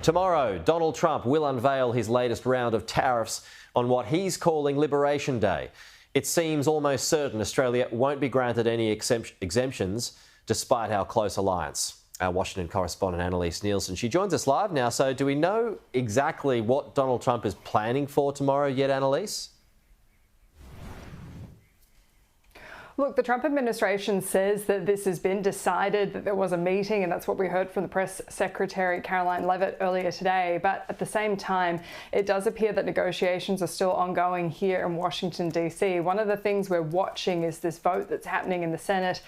Tomorrow, Donald Trump will unveil his latest round of tariffs on what he's calling Liberation Day. It seems almost certain Australia won't be granted any exemptions despite our close alliance. Our Washington correspondent Annelise Nielsen, she joins us live now. So do we know exactly what Donald Trump is planning for tomorrow yet, Annelise? Look, the Trump administration says that this has been decided, that there was a meeting, and that's what we heard from the press secretary, Caroline Levitt, earlier today. But at the same time, it does appear that negotiations are still ongoing here in Washington, D.C. One of the things we're watching is this vote that's happening in the Senate.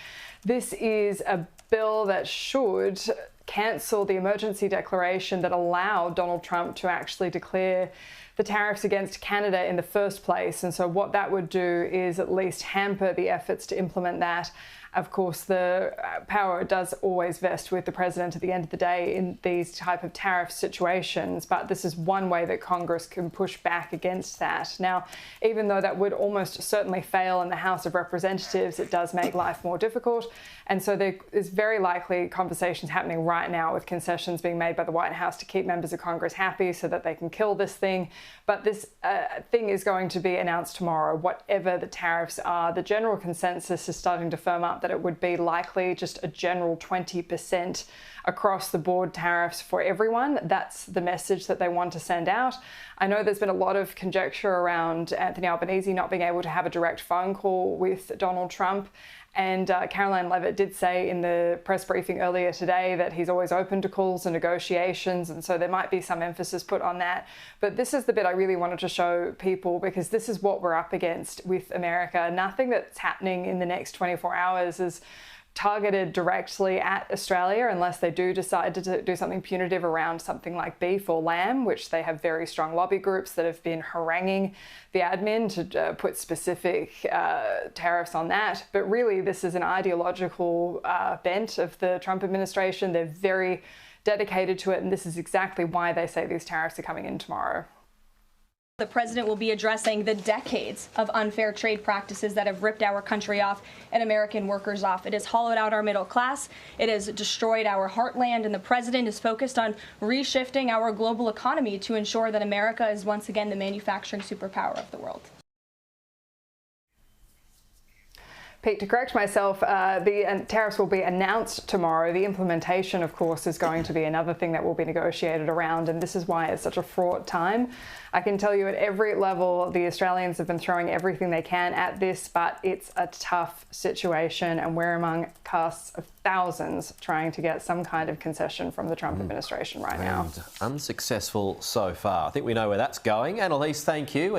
This is a bill that should cancel the emergency declaration that allowed Donald Trump to actually declare the tariffs against Canada in the first place. And so what that would do is at least hamper the efforts to implement that. Of course, the power does always vest with the president at the end of the day in these type of tariff situations, but this is one way that Congress can push back against that. Now, even though that would almost certainly fail in the House of Representatives, it does make life more difficult. And so there is very likely conversations happening right now with concessions being made by the White House to keep members of Congress happy so that they can kill this thing. But this thing is going to be announced tomorrow, whatever the tariffs are. The general consensus is starting to firm up that it would be likely just a general 20% across the board tariffs for everyone. That's the message that they want to send out. I know there's been a lot of conjecture around Anthony Albanese not being able to have a direct phone call with Donald Trump. And Caroline Levitt did say in the press briefing earlier today that he's always open to calls and negotiations, and so there might be some emphasis put on that. But this is the bit I really wanted to show people, because this is what we're up against with America. Nothing that's happening in the next 24 hours is targeted directly at Australia unless they do decide to do something punitive around something like beef or lamb, which they have very strong lobby groups that have been haranguing the admin to put specific tariffs on that. But really, this is an ideological bent of the Trump administration. They're very dedicated to it, and this is exactly why they say these tariffs are coming in tomorrow. The president will be addressing the decades of unfair trade practices that have ripped our country off and American workers off. It has hollowed out our middle class. It has destroyed our heartland, and the president is focused on reshifting our global economy to ensure that America is once again the manufacturing superpower of the world. Pete, to correct myself, the tariffs will be announced tomorrow. The implementation, of course, is going to be another thing that will be negotiated around, and this is why it's such a fraught time. I can tell you at every level, the Australians have been throwing everything they can at this, but it's a tough situation, and we're among casts of thousands trying to get some kind of concession from the Trump administration right now. Unsuccessful so far. I think we know where that's going. Annelise, thank you.